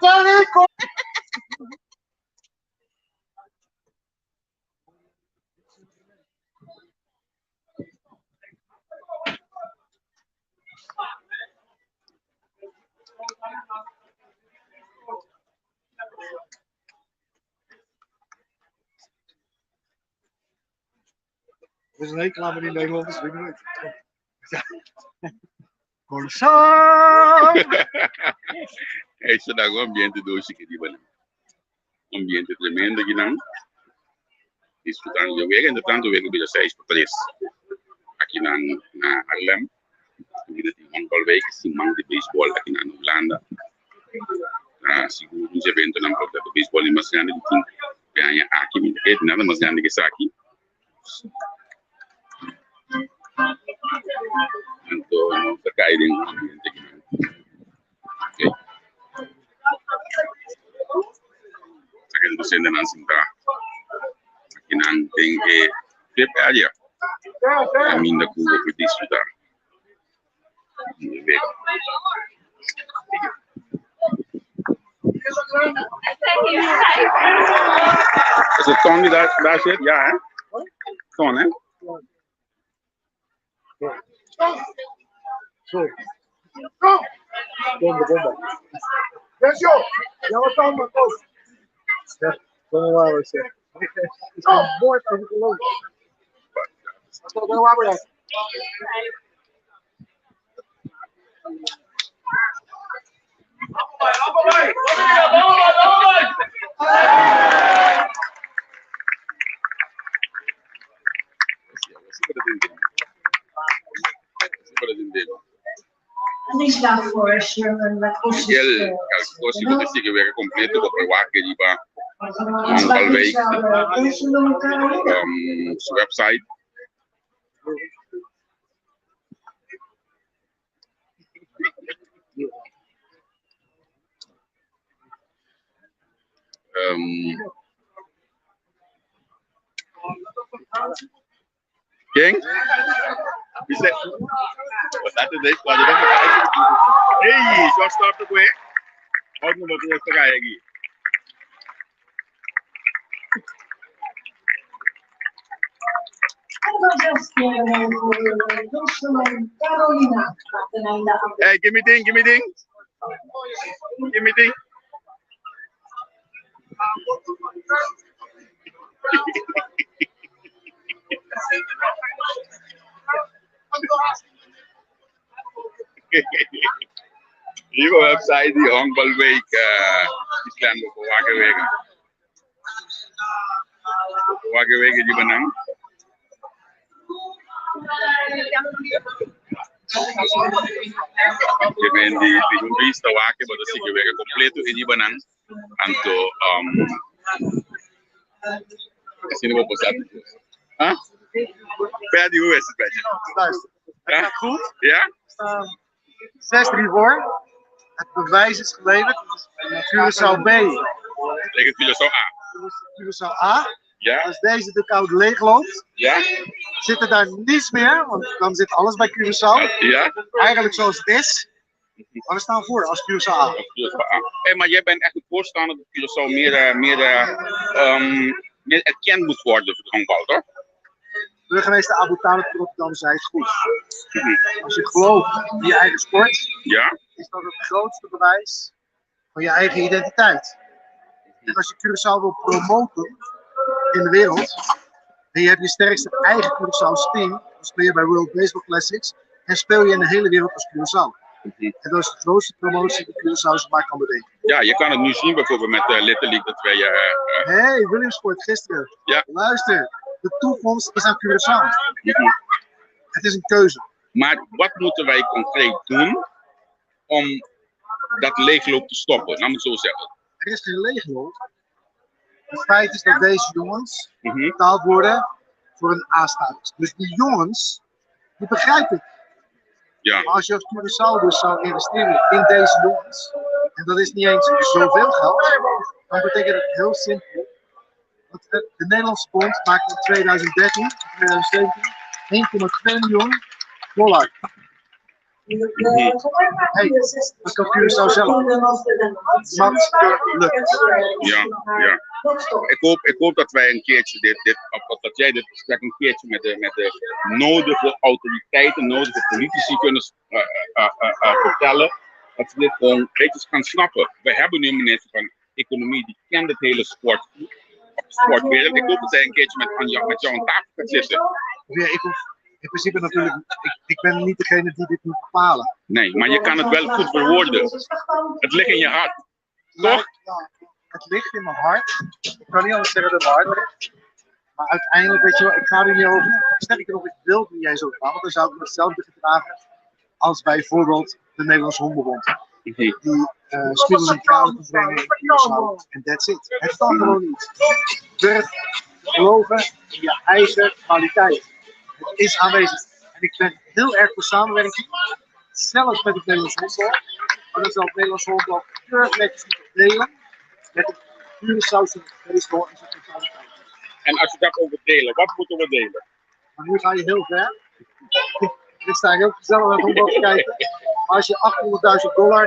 Er is een hekel aan in Nederland, dus weet ik niet. Corsan! Esse da ambiente do Chique de Bala. Ambiente tremendo aqui não. Disputando o jogo, entretanto o jogo bija 6 para 3. Aqui na Harlem. Aqui tem Honkbalweek, simang de beisebol aqui na Holanda. Siguro um evento na porta do beisebol em mais grande do que ganha aqui, nada mais grande que essa aqui. Então, terkait dengan ambiente aqui. Okay. Akan dosen dan Sinta. Akan tem que aja. Kami nak buat disputar. Is het Tony daar zit? Ja, hè? Ton, hè? Sorry. Bomba. Desce, já voltamos, Matheus. Vamos lá, você. Isso é bom, tá muito longe. Vamos lá, mulher. Ele consigo decidir ver completo para o que diba Honkbalweek su website. Quem? Bisa. Satu deh, kalau ada hey, shortstop tuh gue. Out nomor 2 setengah lagi. Hey, give me ding. Hier op website die Honkbalweek Islam Wagenwegen. Wagenwegen die benang. Je bent die vista wagen, maar dat zie je weer completo in die benang. Anto assim não vou postar. Hã? Perde o esse pede. Ja, goed. Ja? 6-3 voor. Het bewijs is geleverd. Curaçao B. Tegen Curaçao A. Curaçao A. Ja. Als deze de koude leegloopt, Ja. zit er daar niets meer, want dan zit alles bij Curaçao. Ja. Eigenlijk zoals het is. Maar we staan voor als Curaçao A. Hey, maar jij bent echt een voorstander dat Curaçao meer erkend moet worden voor het honkbal, toch? Burgemeester Abu Talib Rotterdam zei het goed. Als je gelooft in je eigen sport, ja, is dat het grootste bewijs van je eigen identiteit. En als je Curaçao wil promoten in de wereld, en je hebt je sterkste eigen Curaçao's team, dan speel je bij World Baseball Classics en speel je in de hele wereld als Curaçao. En dat is de grootste promotie die Curaçao maar kan bedenken. Ja, je kan het nu zien bijvoorbeeld met Little League dat wij... Hey, Williamsport gisteren. Ja. Luister, de toekomst is aan Curaçao. Het is een keuze. Maar wat moeten wij concreet doen om dat leegloop te stoppen? Laat me het zo zeggen. Er is geen leegloop. Het feit is dat deze jongens betaald worden voor een A-status. Dus die jongens, die begrijp ik. Ja. Maar als je als Curaçao dus zou investeren in deze jongens, en dat is niet eens zoveel geld, dan betekent het heel simpel. Dat de Nederlandse bond maakte in 2013, 2017 $1,2 miljoen. Hey, dat kan Curaçao zelf. Ja. Ik hoop dat wij een keertje dat jij dit gesprek een keertje met de nodige autoriteiten, nodige politici kunnen vertellen. Dat ze dit gewoon beetje gaan snappen. We hebben nu een minister van Economie die kent het hele sportwereld. Ik hoop dat hij een keertje met jou aan tafel gaat zitten. Ja, in principe natuurlijk, ik ben niet degene die dit moet bepalen. Nee, maar je kan het wel goed verwoorden. Het ligt in je hart. Toch? Ja, het ligt in mijn hart. Ik kan niet anders zeggen dat het mijn hart ligt. Maar uiteindelijk, weet je wel, ik ga er niet over. Sterker nog, ik wil er niet eens over gaan, want dan zou ik hetzelfde gedragen als bijvoorbeeld de Nederlandse Honkbalbond. Die spelers in kralen te brengen in Curaçao. En that's it. Het kan gewoon niet. Durf geloven in je eigen kwaliteit. Het is aanwezig. En ik ben heel erg voor samenwerking. Zelfs met het Nederlands Honkbal. Maar dan zal het Nederlands Honkbal keurig netjes moeten delen. Met de Curaçaose baseball en zijn totaliteit. En als je dat over delen, wat moeten we delen? Maar nu ga je heel ver. Ik sta heel gezellig naar het honkbal te kijken. Maar als je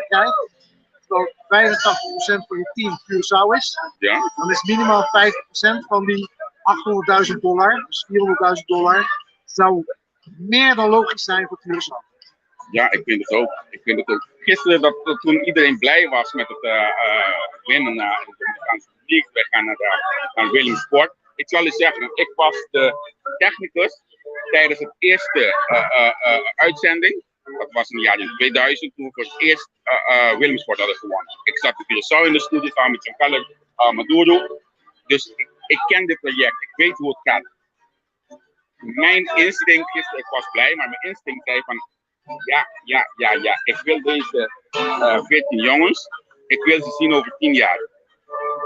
$800.000 krijgt, terwijl 85% van je team Curaçao is, ja? Dan is minimaal 50% van die $800.000, dus $400.000, zou meer dan logisch zijn voor Curaçao. Ja, ik vind het ook. Gisteren, toen iedereen blij was met het winnen naar de Dominicaanse Republiek, wij gaan naar Willem Sport. Ik zal je zeggen, ik was de technicus tijdens het eerste uitzending. Dat was in de jaren 2000, toen we voor het eerst Willem Sport hadden gewonnen. Ik zat in Curaçao in de studio samen met Giancarlo Maduro. Dus ik ken dit project, ik weet hoe het gaat. Mijn instinct gisteren, ik was blij, maar mijn instinct zei van ja, ik wil deze 14 jongens, ik wil ze zien over 10 jaar.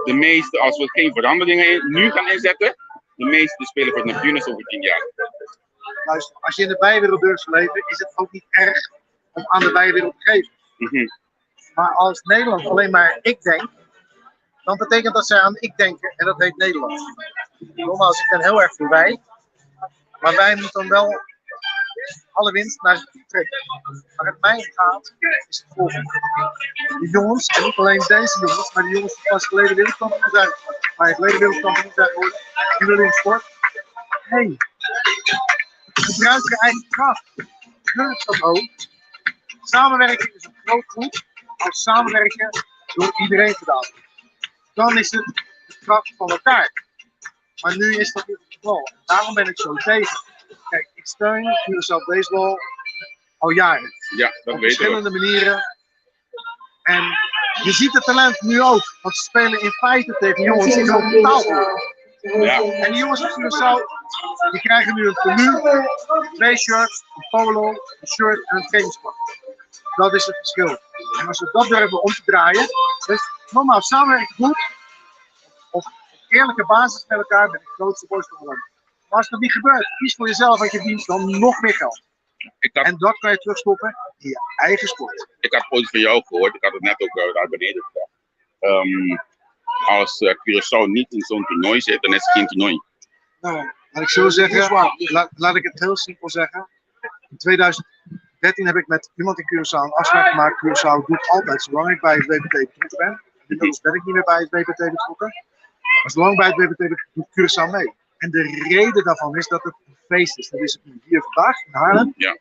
De meeste, als we geen veranderingen nu gaan inzetten, de meeste spelen voor de Neptunus over 10 jaar. Luister, als je in de bijenwereld durft te leven, is het ook niet erg om aan de bijenwereld te geven. Maar als Nederland alleen maar ik denk, dan betekent dat zij aan ik denken en dat heet Nederland. Nogmaals, ik ben heel erg voor wij, maar wij moeten dan wel alle winst naar zich toe trekken. Waar het mij gaat, is het volgende. De jongens, en niet alleen deze jongens, maar de jongens die pas geleden wereldkampioen zijn, maar geleden wereldkampioen zijn geworden in de sport. Hey, gebruik je eigen kracht. Gun het dat ook. Samenwerken is een groot goed als samenwerken door iedereen gedaan. Dan is het de kracht van elkaar. Maar nu is dat niet het geval. Daarom ben ik zo tegen. Kijk, ik steun Curaçao baseball al jaren. Ja, dat op weet verschillende manieren. En je ziet het talent nu ook. Want ze spelen in feite tegen jongens die gewoon betaald worden. Ja. En die jongens van Curaçao, die krijgen nu een tenue, 2 shirts, een polo, een shirt en een trainingspak. Dat is het verschil. En als we dat durven om te draaien, dus normaal samenwerken goed, op eerlijke basis met elkaar ben ik de grootste borstbewoner. Maar als dat niet gebeurt, kies voor jezelf wat je dient, dan nog meer geld. En dat kan je terugstoppen in je eigen sport. Ik had ooit van jou gehoord, ik had het net ook daar beneden gezegd. Als Curaçao niet in zo'n toernooi zit, dan is het geen toernooi. Nou, laat ik zo zeggen, laat ik het heel simpel zeggen. In 2013 heb ik met iemand in Curaçao een afspraak gemaakt. Curaçao doet altijd, zolang ik bij het WPT betrokken ben. Inmiddels ben ik niet meer bij het WPT betrokken. Maar zolang bij het WPT doet Curaçao mee. En de reden daarvan is dat het een feest is. Dat is het nu hier vandaag in Haarlem. Ja.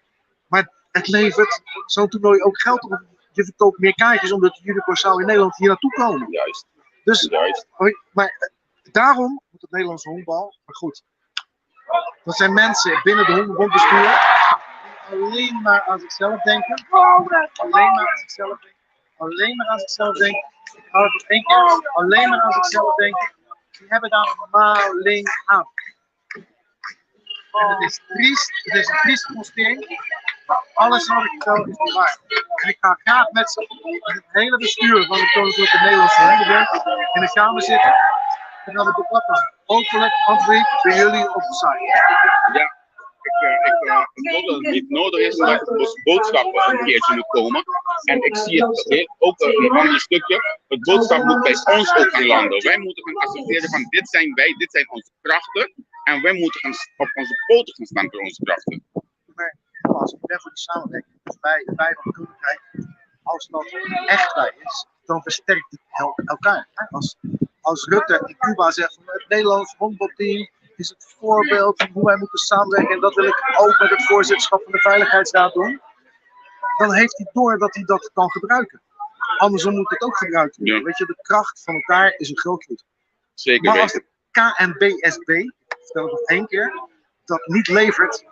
Maar het levert zo'n toernooi ook geld op. Je verkoopt meer kaartjes omdat jullie Curaçao in Nederland hier naartoe komen. Juist. Dus, Juist. maar daarom moet het Nederlandse honkbal, maar goed. Dat zijn mensen binnen de honkbalbestuur die alleen maar aan zichzelf denken. Alleen maar aan zichzelf denken. Alleen maar aan zichzelf denken. Ik hou het nog 1 keer. Alleen maar aan zichzelf denken. Die hebben daar maling aan. En het is triest, het is een trieste constatering. Alles wat ik vertel is niet waar. En ik ga graag met het hele bestuur van de Koninklijke Nederlandse Honkbalweek in de kamer zitten. En dan het debat aan. Hopelijk Honkbalweek bij jullie op de site. Ja, ik hoop dat het niet nodig is dat het boodschap een keertje moet komen. En ik zie het ook een ander stukje. Het boodschap moet bij ons ook gaan landen. Wij moeten gaan accepteren van dit zijn wij, dit zijn onze krachten. En wij moeten op onze poten gaan staan voor onze krachten. Maar nogmaals, ik ben voor die samenwerking. Dus wij van de Koninkrijk, als dat echt bij is, dan versterkt het elkaar. Als Rutte in Cuba zegt van het Nederlands honkbalteam is het voorbeeld van hoe wij moeten samenwerken en dat wil ik ook met het voorzitterschap van de Veiligheidsraad doen, dan heeft hij door dat hij dat kan gebruiken. Andersom moet het ook gebruikt worden. Ja. Weet je, de kracht van elkaar is een groot goed. Zeker maar weten. Als de KNBSB, ik vertel het nog 1 keer, dat niet levert,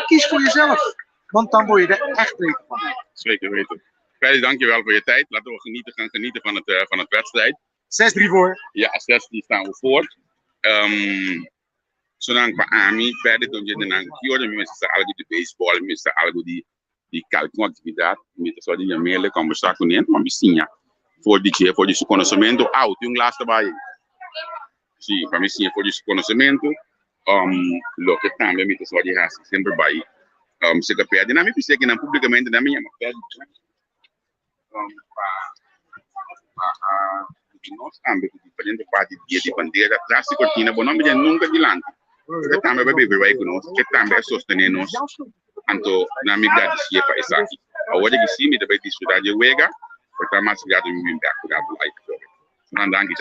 kies voor jezelf. Want dan word je er echt beter van. Zeker weten. Freddy, dankjewel voor je tijd. Laten we gaan genieten van het wedstrijd. 6-3 voor. Ja, 6-3 staan we voor. Zolang we Ami, verder doen we dan de mensen algo de baseball, mensen algo die calculatividade, mensen zo die meer kan bestaan kunnen, maar misschien voor die conhecimento out, jong laatste bij. Zie, para mim voor die conhecimento, lo que também me pessoal de raça sempre vai. Se que perde na minha pista que na publicamente na minha, mas perde. Nós também diferente parte de bandeira, atrás de cortina, bom nome de nunca dilante. Que também vai beber vai conosco, que também sostener nós. Anto na minha idade se é para isso aqui. Agora que sim, me deve desfrutar de wega, porque mais ligado me bem back para lá. Não dá que